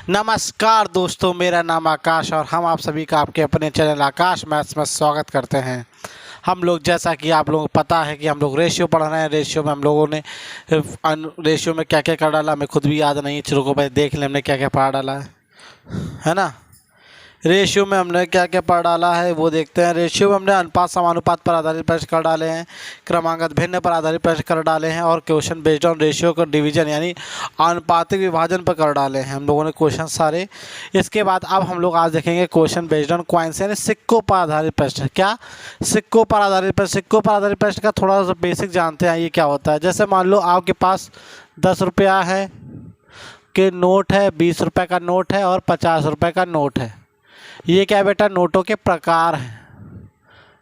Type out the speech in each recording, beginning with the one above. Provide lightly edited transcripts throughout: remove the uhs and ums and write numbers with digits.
नमस्कार दोस्तों, मेरा नाम आकाश और हम आप सभी का आपके अपने चैनल आकाश मैथ्स में स्वागत करते हैं। हम लोग जैसा कि आप लोगों को पता है कि हम लोग रेशियो पढ़ रहे हैं। रेशियो में हम लोगों ने रेशियो में क्या क्या कर डाला हमें खुद भी याद नहीं है। चलो को भाई देख लें हमने क्या क्या पढ़ा डाला है ना। रेशियो में हमने क्या क्या पढ़ डाला है वो देखते हैं। रेशियो में हमने अनुपात समानुपात पर आधारित प्रश्न कर डाले हैं, क्रमांकन भिन्न पर आधारित प्रश्न कर डाले हैं और क्वेश्चन बेस्ड ऑन रेशियो का डिवीजन यानी आनुपातिक विभाजन पर कर डाले हैं हम लोगों ने क्वेश्चन सारे। इसके बाद अब हम लोग आज देखेंगे क्वेश्चन बेस्ड ऑन कॉइन्स यानी सिक्कों पर आधारित प्रश्न। क्या सिक्कों पर आधारित प्रश्न? सिक्कों पर आधारित प्रश्न का थोड़ा सा बेसिक जानते हैं ये क्या होता है। जैसे मान लो आपके पास 10 रुपया है के नोट है, 20 रुपये का नोट है और 50 रुपये का नोट है। ये क्या बेटा नोटों के प्रकार हैं।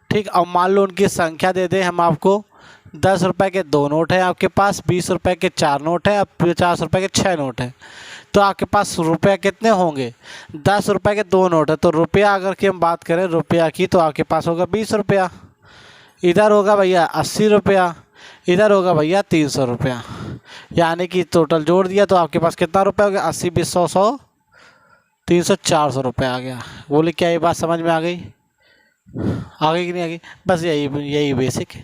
ठीक, अब मान लो उनकी संख्या दे दें हम आपको। 10 रुपये के 2 नोट हैं आपके पास, 20 रुपये के 4 नोट हैं, अब 50 रुपये के 6 नोट हैं। तो आपके पास रुपया कितने होंगे? 10 रुपये के 2 नोट है तो रुपया अगर की हम बात करें रुपया की तो आपके पास होगा 20 रुपया। इधर होगा भैया 80 रुपया, इधर होगा भैया 300 रुपया। यानी कि टोटल जोड़ दिया तो आपके पास कितना रुपया हो गया? 80 20 100 100 300 400 रुपये आ गया। बोले क्या ये बात समझ में आ गई? आ गई कि नहीं आ गई? बस यही बेसिक है।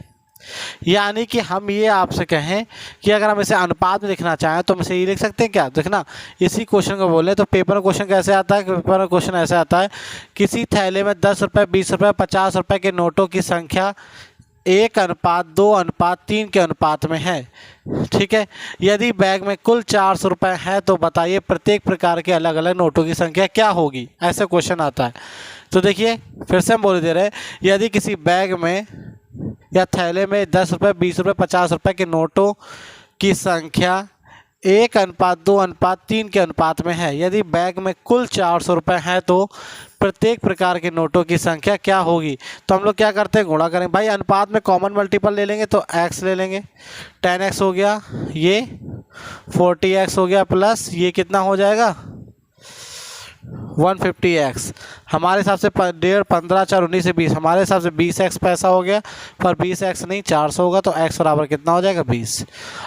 यानी कि हम ये आपसे कहें कि अगर हम इसे अनुपात में लिखना चाहें तो हम इसे ये लिख सकते हैं। क्या देखना, इसी क्वेश्चन को बोले तो पेपर में क्वेश्चन कैसे आता है? पेपर में क्वेश्चन ऐसे आता है, किसी थैले में 10 रुपये 20 रुपये 50 रुपये के नोटों की संख्या 1:2:3 के अनुपात में है। ठीक है, यदि बैग में कुल 400 रुपये है तो बताइए प्रत्येक प्रकार के अलग अलग नोटों की संख्या क्या होगी? ऐसा क्वेश्चन आता है। तो देखिए फिर से हम बोल दे रहे हैं, यदि किसी बैग में या थैले में 10 रुपये 20 रुपये 50 रुपये के नोटों की संख्या 1:2:3 के अनुपात में है, यदि बैग में कुल 400 रुपये हैं तो प्रत्येक प्रकार के नोटों की संख्या क्या होगी? तो हम लोग क्या करते हैं, गुणा करेंगे भाई। अनुपात में कॉमन मल्टीपल ले लेंगे तो x ले लेंगे, 10x हो गया, ये 40x हो गया, प्लस ये कितना हो जाएगा 150x। हमारे हिसाब से 1.5 15 4 19 से 20, हमारे हिसाब से 20x पैसा हो गया, पर 20x नहीं 400 होगा तो x बराबर कितना हो जाएगा 20,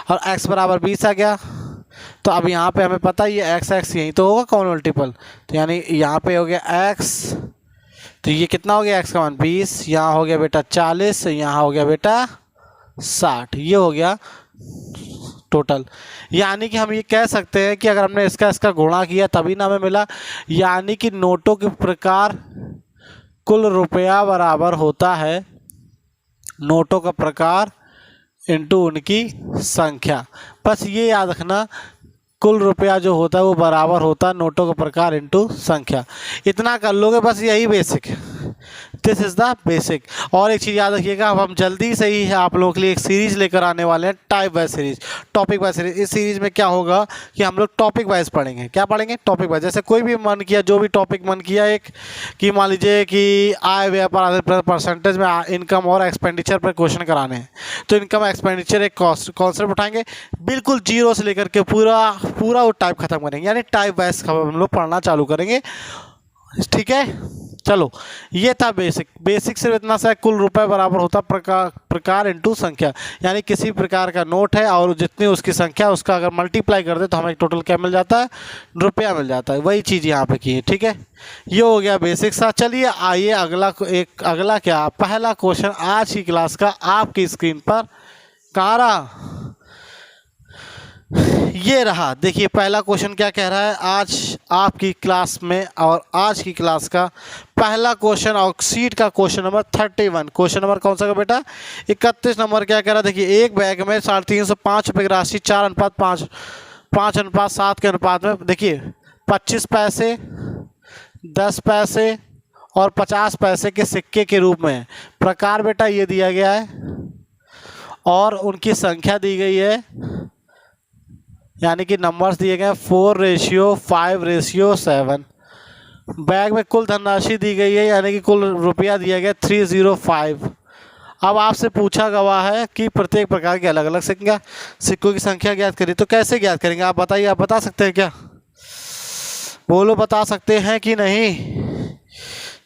और x बराबर 20 आ गया। तो अब यहाँ पे हमें पता है ये x यही तो होगा कॉमन मल्टीपल, तो यानी यहाँ पे हो गया x, तो ये कितना हो गया x का मान 20, यहाँ हो गया बेटा 40, यहाँ हो गया बेटा 60, ये हो गया टोटल। यानी कि हम ये कह सकते हैं कि अगर हमने इसका गुणा किया तभी ना हमें मिला। यानी कि नोटों के प्रकार कुल रुपया बराबर होता है नोटों का प्रकार इनटू उनकी संख्या। बस ये याद रखना, कुल रुपया जो होता है वो बराबर होता है नोटों का प्रकार इनटू संख्या। इतना कर लोगे, बस यही बेसिक है। This is the basic. और एक चीज़ याद रखिएगा, अब हम जल्दी से ही आप लोगों के लिए एक सीरीज़ लेकर आने वाले हैं, type wise series, topic wise series. इस सीरीज़ में क्या होगा कि हम लोग टॉपिक वाइज पढ़ेंगे। क्या पढ़ेंगे? Topic wise. जैसे कोई भी मन किया, जो भी टॉपिक मन किया, एक कि मान लीजिए कि आय व्यय पर आधारित परसेंटेज में इनकम और एक्सपेंडिचर पर क्वेश्चन कराने हैं, तो इनकम एक्सपेंडिचर एक कॉन्सेप्ट उठाएंगे, बिल्कुल जीरो से लेकर के पूरा वो टाइप खत्म करेंगे, यानी टाइप वाइज हम लोग पढ़ना चालू करेंगे। ठीक है, चलो ये था बेसिक सिर्फ इतना सा, कुल रुपए बराबर होता प्रकार इनटू संख्या। यानी किसी प्रकार का नोट है और जितनी उसकी संख्या उसका अगर मल्टीप्लाई कर दे तो हमें टोटल क्या मिल जाता है? रुपया मिल जाता है। वही चीज़ यहाँ पे की है। ठीक है, ये हो गया बेसिक सा। चलिए आइए अगला क्या, पहला क्वेश्चन आज की क्लास का आपकी स्क्रीन पर कहाँ रहा? ये रहा। देखिए पहला क्वेश्चन क्या कह रहा है आज आपकी क्लास में, और आज की क्लास का पहला क्वेश्चन और सीट का क्वेश्चन नंबर 31। क्वेश्चन नंबर कौन सा का बेटा? 31 नंबर। क्या कह रहा है? देखिए एक बैग में 350 रुपये की राशि 4:5 5:7 के अनुपात में, देखिए 25 पैसे 10 पैसे और 50 पैसे के सिक्के के रूप में। प्रकार बेटा ये दिया गया है और उनकी संख्या दी गई है, यानी कि नंबर्स दिए गए 4:5:7। बैग में कुल धनराशि दी गई है, यानी कि कुल रुपया दिया गया 305। अब आपसे पूछा गया है कि प्रत्येक प्रकार के अलग अलग सिक्कों की संख्या ज्ञात करिए। तो कैसे ज्ञात करेंगे आप बताइए? आप बता सकते हैं क्या? बोलो, बता सकते हैं कि नहीं?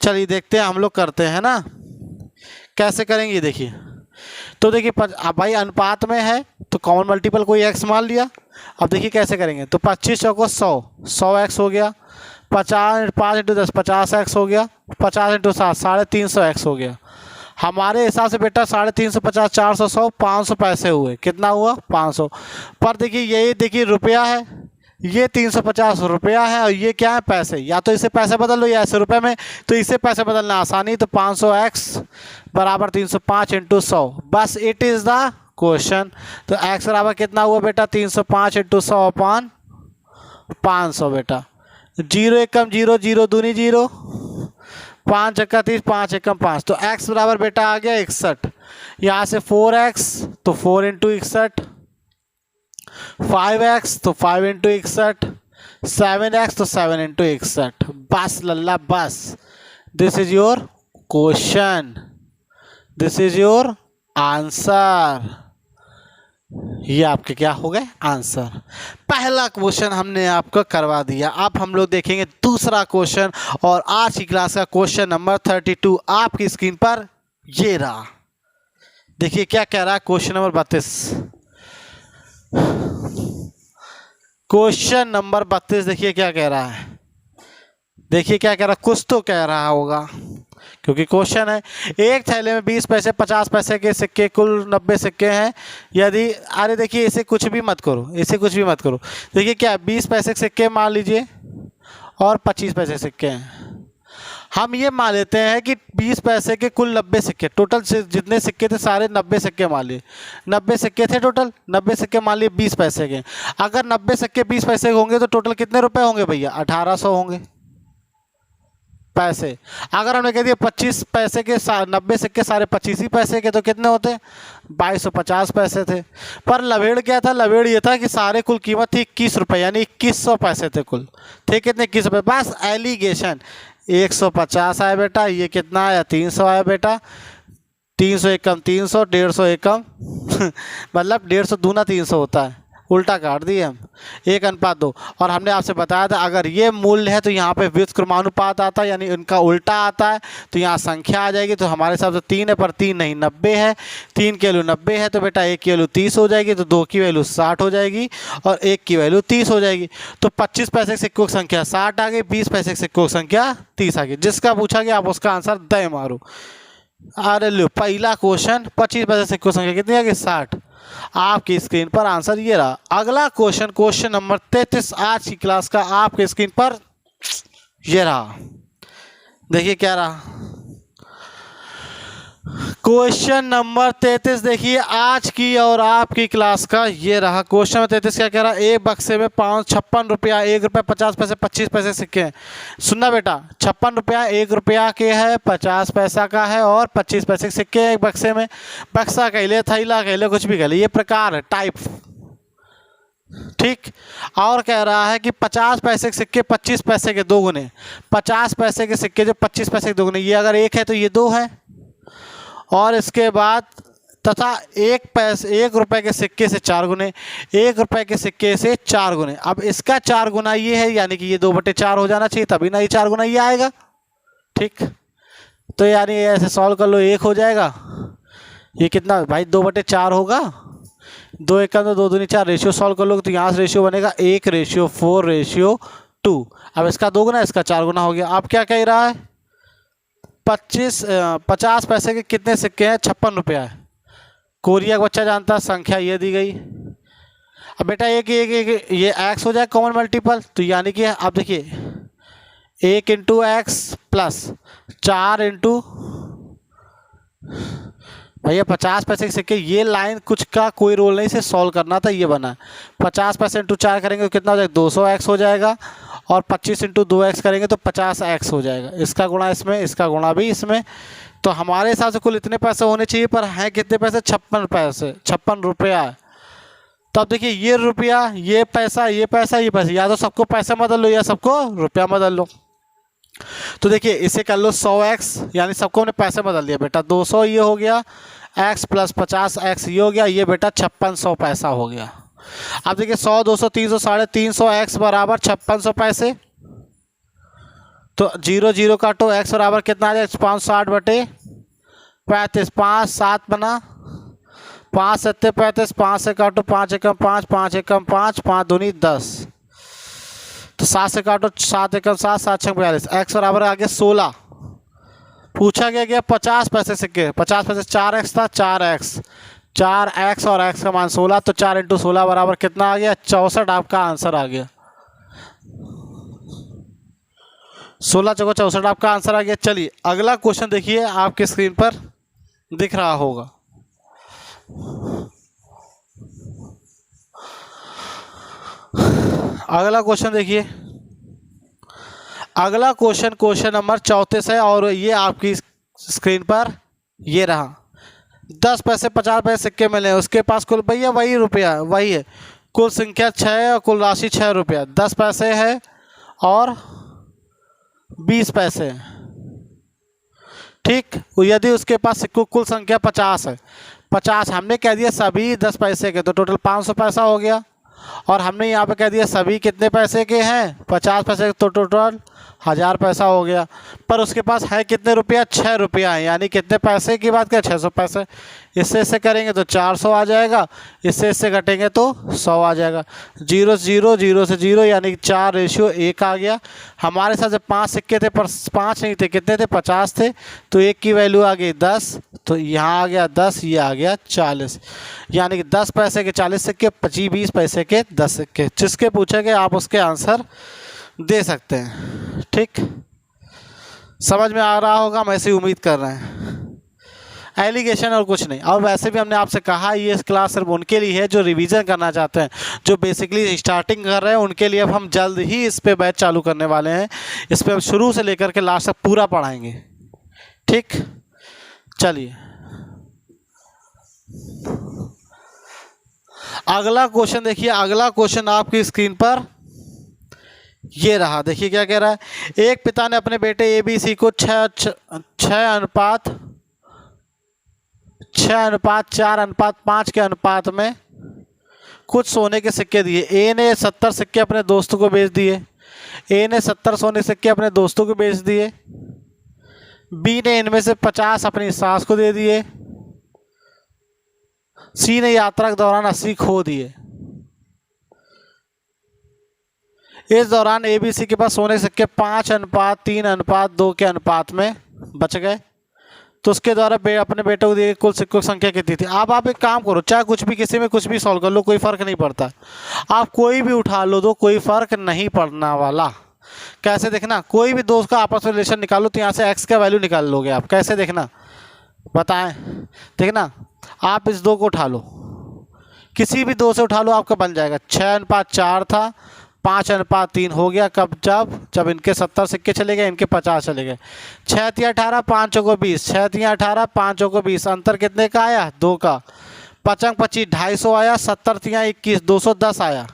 चलिए देखते हैं, हम लोग करते हैं ना कैसे करेंगे। देखिए तो देखिए अब भाई अनुपात में है तो कॉमन मल्टीपल कोई एक्स मान लिया। अब देखिए कैसे करेंगे, तो 25 चौको 100 एक्स हो गया, 50 5 इंटू 10 50 एक्स हो गया, 50 इंटू 7 350 एक्स हो गया। हमारे हिसाब से बेटा 350 50 400 100 500 पैसे हुए। कितना हुआ 500। पर देखिए ये देखिए रुपया है, ये 350 रुपया है और ये क्या है पैसे। या तो इसे पैसे बदल लो या ऐसे रुपए में, तो इसे पैसे बदलना आसानी। तो 500 एक्स बराबर 305 इंटू 100, बस इट इज़ द क्वेश्चन। तो एक्स बराबर कितना हुआ बेटा 305 इंटू 100 अपान 500 बेटा। 0 एकम 0 0 दूनी 0, 5 एक्का 30 5 एकम 5। तो x बराबर बेटा आ गया 61। यहाँ से 4x तो 4 इंटू 61, 5x तो 5 इंटू 61, 7x तो 7 इंटू 61। बस लल्ला बस, this is your question, this is your answer. ये आपके क्या हो गए आंसर। पहला क्वेश्चन हमने आपको करवा दिया। अब हम लोग देखेंगे दूसरा क्वेश्चन, और आज की क्लास का क्वेश्चन नंबर 32 आपकी स्क्रीन पर ये रहा। देखिए क्या कह रहा है क्वेश्चन नंबर 32। क्वेश्चन नंबर 32 देखिए क्या कह रहा है, देखिए क्या कह रहा है, कुछ तो कह रहा होगा क्योंकि क्वेश्चन है। एक थैले में 20 पैसे 50 पैसे के सिक्के, कुल 90 सिक्के हैं। यदि अरे देखिए इसे कुछ भी मत करो, इसे कुछ भी मत करो। देखिए क्या 20 पैसे के सिक्के मान लीजिए और 25 पैसे के सिक्के हैं। हम ये मान लेते हैं कि 20 पैसे के कुल 90 सिक्के, टोटल जितने सिक्के थे सारे 90 सिक्के मान लिए। 90 सिक्के थे टोटल, 90 सिक्के मान लिए 20 पैसे के। अगर 90 सिक्के 20 पैसे के होंगे तो टोटल कितने रुपए होंगे भैया 1800 होंगे पैसे। अगर हमने कह दिया 25 पैसे के 90 सिक्के सारे 25 ही पैसे के, तो कितने होते 2250 पैसे थे। पर लवेड़ क्या था, लवेड़ ये था कि सारे कुल कीमत थी 21 रुपये, यानी 2100 पैसे थे कुल। थे कितने 21 रुपये। बस एलिगेशन 150 आया बेटा, ये कितना आया 300 आया बेटा। 300 एकम 300, 150 एकम मतलब 150 दूना 300 होता है, उल्टा काट दिए हम 1:2। और हमने आपसे बताया था अगर ये मूल्य है तो यहाँ पे व्युत्क्रमानुपात आता है, यानी इनका उल्टा आता है, तो यहाँ संख्या आ जाएगी। तो हमारे हिसाब से 3 है पर 3 नहीं 90 है। 3 की वैल्यू 90 है तो बेटा 1 की वैल्यू 30 हो जाएगी, तो 2 की वैल्यू 60 हो जाएगी और 1 की वैल्यू 30 हो जाएगी। तो 25 पैसे के सिक्कों की संख्या 60 आ गई, 20 पैसे के सिक्कों की संख्या 30 आ गई। जिसका पूछा गया आप उसका आंसर दे मारो। अरे लो पहला क्वेश्चन 25 पैसे से सिक्कों की संख्या कितनी आ गई 60। आपकी स्क्रीन पर आंसर ये रहा। अगला क्वेश्चन, क्वेश्चन नंबर 33 आज की क्लास का आपके स्क्रीन पर ये रहा। देखिए क्या रहा क्वेश्चन नंबर 33। देखिए आज की और आपकी क्लास का ये रहा क्वेश्चन नंबर 33। क्या कह रहा है, एक बक्से में 56 रुपया 1 रुपया 50 पैसे 25 पैसे सिक्के हैं। सुनना बेटा 56 रुपया 1 रुपया के है, 50 पैसा का है और 25 पैसे के सिक्के हैं एक बक्से में। बक्सा कह ले, थैला कह ले, कुछ भी कह ले, ये प्रकार है टाइप, ठीक। और कह रहा है कि 50 पैसे के सिक्के 25 पैसे के 2 गुने, 50 पैसे के सिक्के जो 25 पैसे के 2 गुने, ये अगर 1 है तो ये 2 है। और इसके बाद तथा 1 रुपए के सिक्के से 4 गुने, 1 रुपए के सिक्के से 4 गुने। अब इसका 4 गुना ये है, यानी कि ये 2/4 हो जाना चाहिए, तभी ना ये 4 गुना ये आएगा, ठीक। तो यानी ऐसे सॉल्व कर लो, 1 हो जाएगा। ये कितना भाई 2/4 होगा, 2 1 2 2 दूनी 4, रेशियो सॉल्व कर लो तो यहाँ से रेशियो बनेगा 1:4:2। अब इसका 2 गुना इसका 4 गुना हो गया। अब क्या कह रहा है 50 पैसे के कितने सिक्के हैं 56 रुपया है। कोरिया का बच्चा जानता है, संख्या ये दी गई। अब बेटा एक ये x हो जाए कॉमन मल्टीपल, तो यानी कि आप देखिए 1 इंटू एक्स प्लस 4 इंटू भैया 50 पैसे के सिक्के, ये लाइन कुछ का कोई रोल नहीं, से सॉल्व करना था, ये बना 50 पैसे इंटू 4 करेंगे तो कितना हो जाएगा 200x हो जाएगा, और 25 इंटू 2x करेंगे तो 50x हो जाएगा। इसका गुणा इसमें, इसका गुणा भी इसमें। तो हमारे हिसाब से कुल इतने पैसे होने चाहिए, पर हैं कितने पैसे 56 पैसे, 56 रुपया। तो अब देखिए ये रुपया, ये पैसा, ये पैसा, ये पैसा, या तो सबको पैसा बदल लो या सबको रुपया बदल लो। तो देखिए इसे कर लो 100x, यानी सबको हमने पैसे बदल दिया बेटा। 200 ये हो गया, x प्लस 50x ये हो गया, ये बेटा 5600 पैसा हो गया। अब देखिए 100 200 300 350 x बराबर 5600 पैसे। तो 0 0 काटो, x बराबर कितना आ जाए 560/35, 5 7 बना 5 सत्ते 35, 5 से काटो 5 एकम 5, 5 एकम 5, 5 दूनी 10, तो 7 से काटो 7 एकम 7, 7 छः 42। एक्स बराबर आ गया 16। पूछा गया 50 पैसे सिक्के, 50 पैसे 4x था, 4x और x का मान 16, तो 4 × 16 बराबर कितना आ गया 64। आपका आंसर आ गया 16 चौको 64 आपका आंसर आ गया। चलिए अगला क्वेश्चन देखिए, आपके स्क्रीन पर दिख रहा होगा। अगला क्वेश्चन देखिए, अगला क्वेश्चन नंबर 34 है और ये आपकी स्क्रीन पर ये रहा। 10 पैसे 50 पैसे सिक्के मिले, उसके पास कुल भैया वही रुपया वही है, कुल संख्या 6 और कुल राशि 6 रुपया। 10 पैसे है और 20 पैसे, ठीक। यदि उसके पास सिक्कों कुल संख्या 50 है, 50 हमने कह दिया सभी 10 पैसे के, तो टोटल 500 पैसा हो गया। और हमने यहाँ पे कह दिया सभी कितने पैसे के हैं 50 पैसे, तो टोटल 1000 पैसा हो गया। पर उसके पास है कितने रुपया 6 रुपया है, यानी कितने पैसे की बात करें 600 पैसे। इससे करेंगे तो 400 आ जाएगा, इससे घटेंगे तो 100 आ जाएगा। 0 0 0 से 0 यानी 4:1 आ गया। हमारे साथ जब 5 सिक्के थे पर 5 नहीं थे, कितने थे 50 थे, तो 1 की वैल्यू आ गई 10, तो यहाँ आ गया 10, ये आ गया 40, यानी कि 10 पैसे के 40 सिक्के, 20 पैसे के 10 सिक्के। जिसके पूछेंगे आप उसके आंसर दे सकते हैं, ठीक। समझ में आ रहा होगा, हम ऐसी उम्मीद कर रहे हैं। एलिगेशन और कुछ नहीं। और वैसे भी हमने आपसे कहा ये क्लास सिर्फ उनके लिए है जो रिवीजन करना चाहते हैं, जो बेसिकली स्टार्टिंग कर रहे हैं, उनके लिए अब हम जल्द ही इस पे बैच चालू करने वाले हैं। इस पे हम शुरू से लेकर के लास्ट तक पूरा पढ़ाएंगे, ठीक। चलिए अगला क्वेश्चन देखिए, अगला क्वेश्चन आपकी स्क्रीन पर ये रहा। देखिए क्या कह रहा है, एक पिता ने अपने बेटे ABC को 6:4:5 के अनुपात में कुछ सोने के सिक्के दिए। ए ने 70 सिक्के अपने दोस्तों को बेच दिए, ए ने 70 सोने सिक्के अपने दोस्तों को बेच दिए, बी ने इनमें से 50 अपनी सास को दे दिए, सी ने यात्रा के दौरान 80 खो दिए। इस दौरान ABC के पास सोने के सिक्के 5:3:2 के अनुपात में बच गए, तो उसके द्वारा अपने बेटे को दिए कुल सिक्कों की संख्या कितनी थी। अब आप एक काम करो, चाहे कुछ भी किसी में कुछ भी सॉल्व कर लो, कोई फर्क नहीं पड़ता। आप कोई भी उठा लो तो कोई फर्क नहीं पड़ना वाला। कैसे देखना, कोई भी दोस्त का आपस में रिलेशन निकालो, तो यहाँ से x का वैल्यू निकाल लोगे आप। कैसे देखना बताएं, देखना आप इस 2 को उठा लो, किसी भी 2 से उठा लो, आपका बन जाएगा 6:4 था, 5:3 हो गया। कब, जब इनके 70 सिक्के चले गए, इनके 50 चले गए। 6×18 5 चौको 20, 6×18 5 चौको 20, अंतर कितने का आया 2 का। 5×5 250 आया, 70×3 21 210 आया।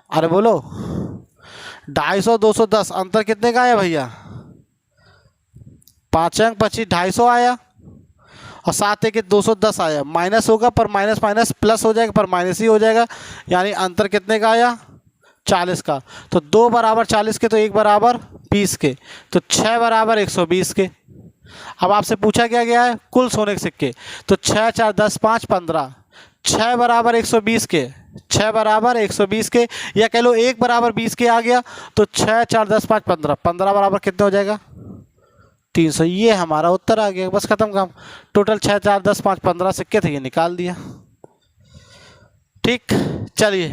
अरे बोलो 250 210, अंतर कितने का आया भैया 5×5 250 आया और 7×1 210 आया। माइनस होगा पर माइनस माइनस प्लस हो जाएगा, पर माइनस ही हो जाएगा, यानी अंतर कितने का आया 40 का। तो 2 बराबर 40 के, तो 1 बराबर 20 के, तो 6 बराबर 120 के। अब आपसे पूछा क्या गया है कुल सोने के सिक्के, तो 6 4 10 5 15, 6 बराबर 120 के, 6 बराबर 120 के, या कह लो 1 बराबर 20 के आ गया, तो 6 4 10 5 15, 15 बराबर कितने हो जाएगा 300। ये हमारा उत्तर आ गया, बस खत्म काम। टोटल 6 4 10 5 15 सिक्के थे, ये निकाल दिया, ठीक। चलिए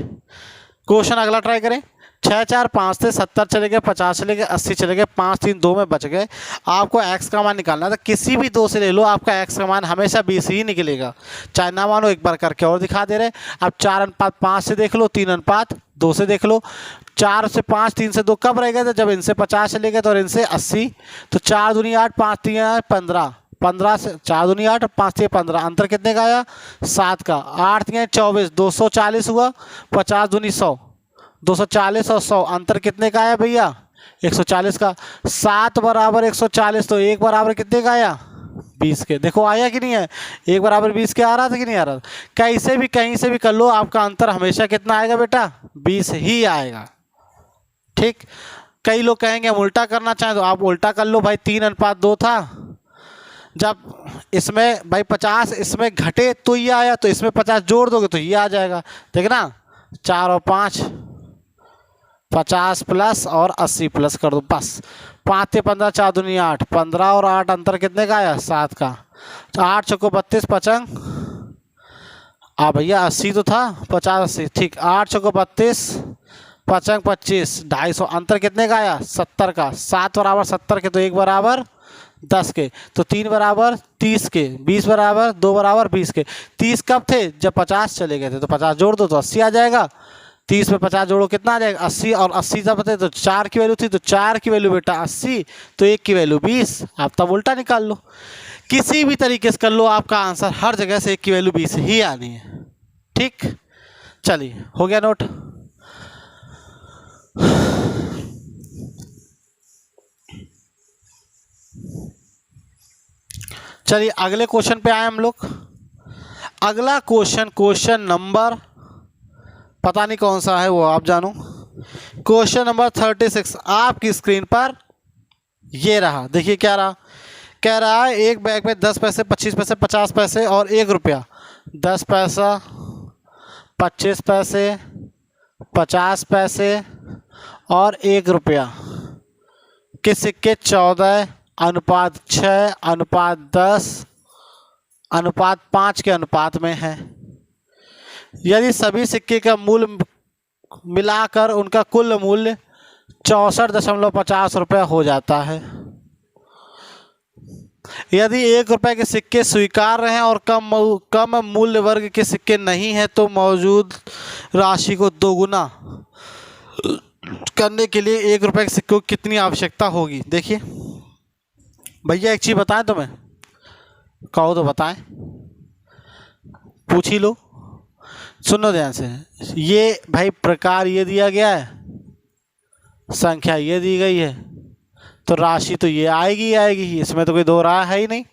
क्वेश्चन अगला ट्राई करें। 6 4 5 थे, 70 चले गए, 50 चले गए, 80 चले गए, 5 3 2 में बच गए। आपको x का मान निकालना था, किसी भी 2 से ले लो, आपका x का मान हमेशा 20 ही निकलेगा, चाहे ना मानो। एक बार करके और दिखा दे रहे। अब 4:5 से देख लो, 3:2 से देख लो। 4 से 5 3 से 2 कब रह गए थे जब इनसे 50 चले गए तो, और इनसे 80, तो 4 दूनी 8 5 3 15, 15 से 4 दूनी 8 5 3 15, अंतर कितने का आया 7 का। 8 3 24 240 हुआ, 50 दूनी 100, 240 और 100, अंतर कितने का आया भैया 140 का। 7 बराबर 140, तो 1 बराबर कितने का आया 20 के। देखो आया कि नहीं है, 1 बराबर 20 के आ रहा था कि नहीं आ रहा था। कैसे भी कहीं से भी कर लो, आपका अंतर हमेशा कितना आएगा बेटा 20 ही आएगा, ठीक। कई लोग कहेंगे हम उल्टा करना चाहें, तो आप उल्टा कर लो भाई। 3:2 था, जब इसमें भाई 50 इसमें घटे तो ये आया, तो इसमें 50 जोड़ दोगे तो ये आ जाएगा। देखना 4 और 5 50 प्लस और 80 प्लस कर दो, बस 5 × 15 4 दूनी 8, 15 और 8 अंतर कितने का आया 7 का। 8 चौको 32 पचंग भैया 80 तो था 50 80 ठीक। 8 चौको 32 पचंग 25 250 अंतर कितने का आया 70 का। 7 बराबर 70 के तो 1 बराबर 10 के, तो 3 बराबर 30 के, 20 बराबर 2 बराबर 20 के। 30 कब थे जब 50 चले गए थे, तो 50 जोड़ दो तो 80 आ जाएगा। 30 में 50 जोड़ो कितना आ जाएगा 80, और 80 जब थे तो 4 की वैल्यू थी, तो 4 की वैल्यू बेटा 80, तो 1 की वैल्यू 20। आप तब उल्टा निकाल लो, किसी भी तरीके से कर लो, आपका आंसर हर जगह से 1 की वैल्यू 20 ही आनी है। ठीक, चलिए हो गया नोट। चलिए अगले क्वेश्चन पे आए हम लोग। अगला क्वेश्चन नंबर पता नहीं कौन सा है, वो आप जानो। क्वेश्चन नंबर 36 आपकी स्क्रीन पर ये रहा। देखिए क्या रहा, कह रहा है एक बैग में 10 पैसे 25 पैसे 50 पैसे और 1 रुपया, 10 पैसा 25 पैसे 50 पैसे और 1 रुपया के सिक्के 14 अनुपात 6 अनुपात 10 अनुपात 5 के अनुपात में है। यदि सभी सिक्के का मूल्य मिलाकर उनका कुल मूल्य 64.50 रुपये हो जाता है। यदि 1 रुपये के सिक्के स्वीकार्य हैं और कम मूल्य वर्ग के सिक्के नहीं हैं, तो मौजूद राशि को दोगुना करने के लिए 1 रुपये के सिक्कों की कितनी आवश्यकता होगी। देखिए भैया एक चीज़ बताएं तुम्हें, कहो तो बताएं, पूछ ही लो, सुनो ध्यान से। ये भाई प्रकार ये दिया गया है, संख्या ये दी गई है, तो राशि तो ये आएगी आएगी, इसमें तो कोई दो राय है ही नहीं।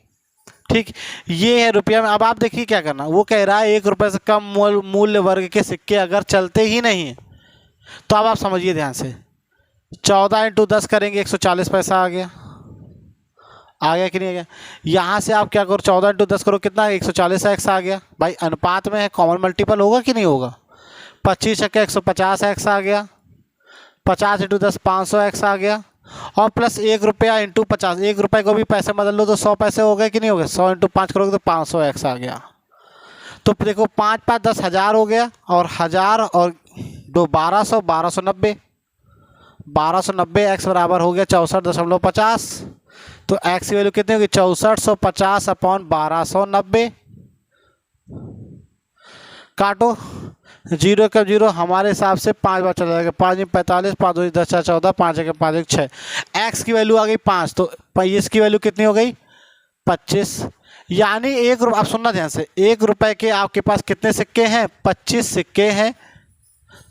ठीक, ये है रुपया में। अब आप देखिए क्या करना, वो कह रहा है 1 रुपये से कम मूल्य वर्ग के सिक्के अगर चलते ही नहीं हैं, तो अब आप समझिए ध्यान से। 14 × 10 करेंगे 140 पैसा आ गया कि नहीं आ गया। यहाँ से आप क्या करो 14 × 10 करो कितना 140 एक्स आ गया। भाई अनुपात में है, कॉमन मल्टीपल होगा कि नहीं होगा। 25 × 150 एक्स आ गया। 50 × 10 500 एक्स आ गया। और प्लस 1 रुपया × 50, 1 रुपये को भी पैसे बदल लो तो 100 पैसे हो गए कि नहीं हो गए। 100 × 5 करोगे तो 500 एक्स आ गया। तो देखो 5 × 5 10 हज़ार हो गया, और 1000 और 2 1200 1290 1290 एक्स बराबर हो गया 64.50। तो एक्स की वैल्यू कितनी होगी 6450 अपॉन 1290। काटो, 0 का 0 हमारे हिसाब से 5 बार चला जाएगा। 5 × 45 5 2 10 4 14 5 × 5 1 6। एक्स की वैल्यू आ गई 5, तो इसकी वैल्यू कितनी हो गई 25। यानी 1 रुपये, आप सुनना ध्यान से, 1 रुपये के आपके पास कितने सिक्के हैं 25 सिक्के हैं।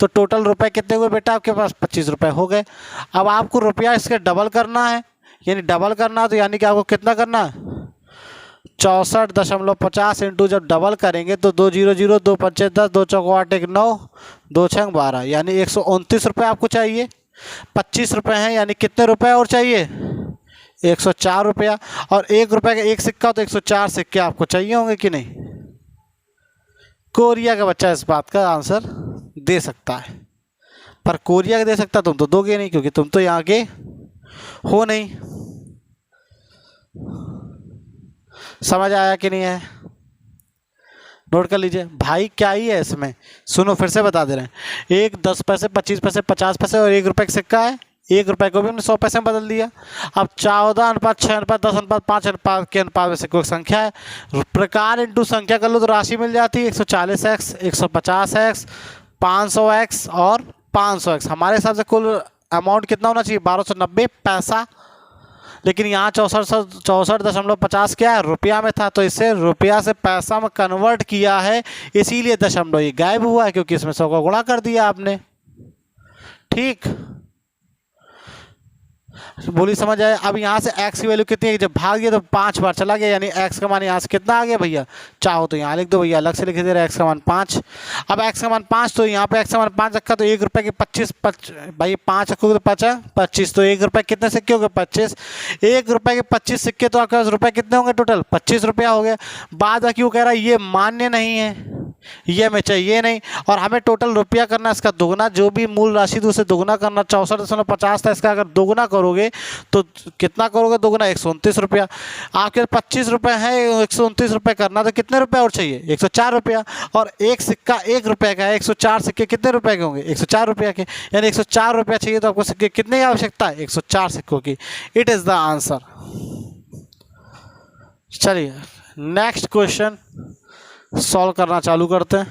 तो टोटल रुपए कितने हुए बेटा आपके पास 25 रुपये हो गए। अब आपको रुपया इसके डबल करना है, यानी डबल करना है, तो यानी कि आपको कितना करना है 64.50 इंटू जब डबल करेंगे तो 2 0 0 2 5 10 2 चौको 8 1 9 2 6 12, यानी 129 रुपये आपको चाहिए। 25 रुपये हैं, यानी कितने रुपए और चाहिए 104 रुपया। और 1 रुपये का एक सिक्का, तो 104 सिक्के आपको चाहिए होंगे कि नहीं। कोरिया का बच्चा इस बात का आंसर दे सकता है, पर कोरिया का दे सकता तुम तो दोगे नहीं, क्योंकि तुम तो यहाँ के हो नहीं। समझ आया कि नहीं है, नोट कर लीजिए भाई। क्या ही है इसमें, सुनो फिर से बता दे रहे हैं। 1 10 पैसे 25 पैसे 50 पैसे और 1 रुपये का सिक्का है। 1 रुपये को भी हमने 100 पैसे में बदल दिया। अब 14 अनुपात 6 अनुपात 10 अनुपात 5 अनुपात के अनुपात में सिक्कों की संख्या है। प्रकार इंटू संख्या कर लो तो राशि मिल जाती है 140 एक्स 150 एक्स 500 एक्स और 500 एक्स। हमारे हिसाब से कुल अमाउंट कितना होना चाहिए 1290 पैसा, लेकिन यहाँ 64.50 क्या है रुपया में था, तो इसे रुपया से पैसा में कन्वर्ट किया है, इसीलिए दशमलव ये गायब हुआ है, क्योंकि इसमें 100 का गुणा कर दिया आपने। ठीक, बोली समझ आए। अब यहाँ से x की वैल्यू कितनी है, जब भाग गया तो 5 बार चला गया, यानी x का मान यहाँ से कितना आ गया भैया, चाहो तो यहाँ लिख दो भैया, अलग से लिख दे रहे x का मान 5। अब x का मान 5, तो यहाँ पे x का मान 5 रखा, तो 1 रुपये के 25 भाई 5 रखोगे तो 25, तो 1 रुपये कितने सिक्के हो गए 25, 1 रुपये के 25 सिक्के, तो आपके पास रुपये कितने होंगे टोटल 25 रुपया हो गया। बाद बाकी वो कह रहा है ये मान्य नहीं है, ये हमें चाहिए नहीं, और हमें टोटल रुपया करना इसका दोगुना, जो भी मूल राशि थी उसे दोगुना करना, 64.50 था, इसका अगर दोगुना करोगे तो कितना करोगे दोगुना, 129 रुपया। आपके 25 रुपये है, 129 रुपये करना, तो कितने रुपये और चाहिए, 104 रुपया, और एक सिक्का 1 रुपये का है, 104 सिक्के कितने रुपये के होंगे, 104 रुपये के, यानी 104 रुपया चाहिए, तो आपको सिक्के कितने की आवश्यकता है, 104 सिक्कों की। It is the answer. चलिए नेक्स्ट क्वेश्चन सॉल्व करना चालू करते हैं।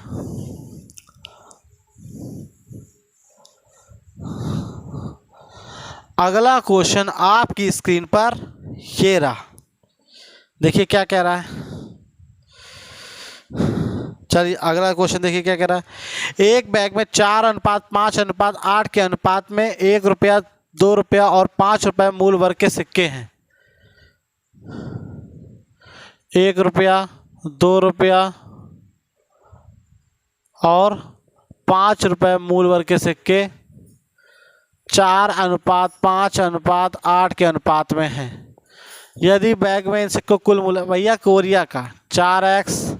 अगला क्वेश्चन आपकी स्क्रीन पर ये रहा, देखिए क्या कह रहा है। चलिए अगला क्वेश्चन देखिए क्या कह रहा है। एक बैग में 4:5:8 के अनुपात में 1 रुपया, 2 रुपया और 5 रुपये मूल वर्ग के सिक्के हैं। 1 रुपया, 2 रुपया और 5 रुपये मूल वर्ग के सिक्के 4:5:8 के अनुपात में हैं। यदि बैग में इन सिक्कों कुल मूल्य, भैया कोरिया का 4x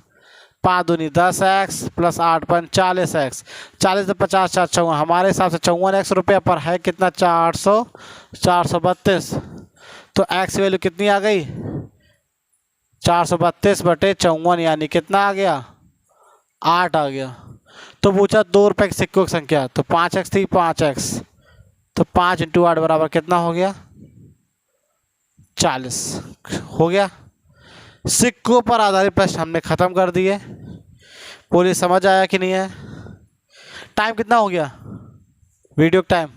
5 दूनी 10x प्लस 8 5 40x, 40 तो 50 4 54, हमारे हिसाब से 54x रुपये पर है कितना, 432। तो x की वैल्यू कितनी आ गई, 432/54, यानी कितना आ गया, 8 आ गया। तो पूछा 2 रुपये के सिक्कों की संख्या, तो 5x थी, 5x, तो 5 × 8 बराबर कितना हो गया, 40 हो गया। सिक्कों पर आधारित प्रश्न हमने ख़त्म कर दिए। बोलिए समझ आया कि नहीं है। टाइम कितना हो गया, वीडियो टाइम।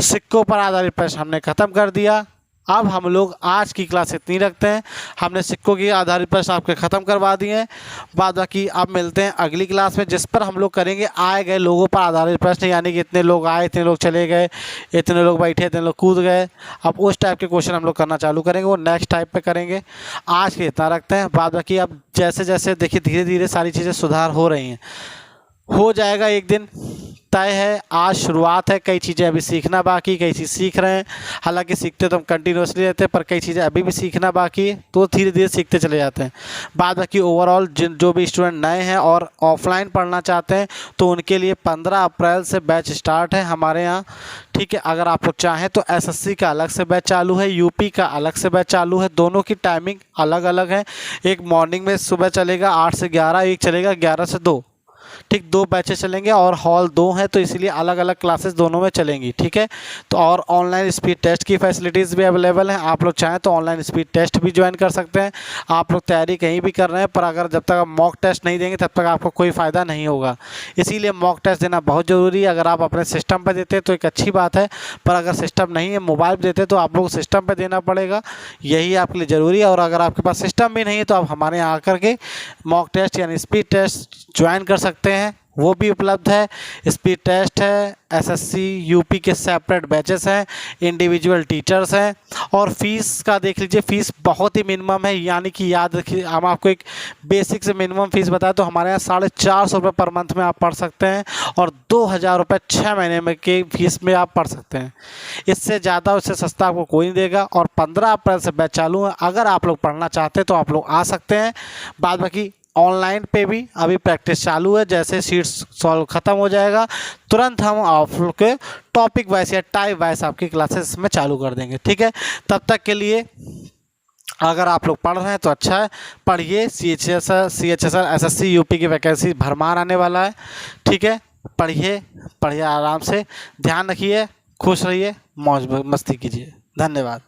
सिक्कों पर आधारित प्रश्न हमने ख़त्म कर दिया। अब हम लोग आज की क्लास इतनी रखते हैं। हमने सिक्कों की आधारित प्रश्न आपके ख़त्म करवा दिए हैं। बाद बाकी अब मिलते हैं अगली क्लास में, जिस पर हम लोग करेंगे आए गए लोगों पर आधारित प्रश्न, यानी कि इतने लोग आए, इतने लोग चले गए, इतने लोग बैठे, इतने लोग कूद गए। अब उस टाइप के क्वेश्चन हम लोग करना चालू करेंगे, वो नेक्स्ट टाइप पे करेंगे। आज के इतना रखते हैं। बाद बाकी अब जैसे जैसे देखिए धीरे धीरे सारी चीज़ें सुधार हो रही हैं, हो जाएगा एक दिन तय है। आज शुरुआत है, कई चीज़ें अभी सीखना बाकी, कई चीज़ सीख रहे हैं। हालांकि सीखते तो हम कंटिन्यूसली रहते हैं, पर कई चीज़ें अभी भी सीखना बाकी है, तो धीरे धीरे सीखते चले जाते हैं। बाद बाकी ओवरऑल जो भी स्टूडेंट नए हैं और ऑफलाइन पढ़ना चाहते हैं, तो उनके लिए 15 अप्रैल से बैच स्टार्ट है हमारे यहाँ, ठीक है। अगर आप लोग चाहें तो SSC का अलग से बैच चालू है, UP का अलग से बैच चालू है। दोनों की टाइमिंग अलग अलग है। एक मॉर्निंग में सुबह चलेगा 8 से 11, एक चलेगा 11 से 2, ठीक। 2 बैचेस चलेंगे और हॉल 2 हैं, तो इसलिए अलग अलग क्लासेस दोनों में चलेंगी, ठीक है। तो और ऑनलाइन स्पीड टेस्ट की फैसिलिटीज़ भी अवेलेबल हैं। आप लोग चाहें तो ऑनलाइन स्पीड टेस्ट भी ज्वाइन कर सकते हैं। आप लोग तैयारी कहीं भी कर रहे हैं, पर अगर जब तक आप मॉक टेस्ट नहीं देंगे तब तक आपको कोई फ़ायदा नहीं होगा। इसीलिए मॉक टेस्ट देना बहुत ज़रूरी है। अगर आप अपने सिस्टम पर देते हैं तो एक अच्छी बात है, पर अगर सिस्टम नहीं है, मोबाइल पर देते तो आप लोग सिस्टम पर देना पड़ेगा, यही आपके लिए ज़रूरी है। और अगर आपके पास सिस्टम भी नहीं है तो आप हमारे यहाँ आकर के मॉक टेस्ट यानी स्पीड टेस्ट ज्वाइन कर सकते हैं, वो भी उपलब्ध है। स्पीड टेस्ट है, SSC UP के सेपरेट बैचेस हैं, इंडिविजुअल टीचर्स हैं। और फीस का देख लीजिए, फ़ीस बहुत ही मिनिमम है, यानी कि याद रखिए, हम आपको एक बेसिक से मिनिमम फ़ीस बताएं तो हमारे यहाँ 450 रुपये पर मंथ में आप पढ़ सकते हैं, और 2000 रुपये 6 महीने में की फ़ीस में आप पढ़ सकते हैं। इससे ज़्यादा, उससे सस्ता आपको कोई नहीं देगा। और 15 अप्रैल से बैच चालू है। अगर आप लोग पढ़ना चाहते हैं तो आप लोग आ सकते हैं। बाद बाकी ऑनलाइन पे भी अभी प्रैक्टिस चालू है। जैसे शीट्स सॉल्व ख़त्म हो जाएगा, तुरंत हम आप लोग के टॉपिक वाइज या टाइप वाइज आपकी क्लासेस में चालू कर देंगे, ठीक है। तब तक के लिए अगर आप लोग पढ़ रहे हैं तो अच्छा है, पढ़िए। CHSL SSC UP की वैकेंसी भरमार आने वाला है, ठीक है। पढ़िए आराम से, ध्यान रखिए, खुश रहिए, मौज मस्ती कीजिए। धन्यवाद।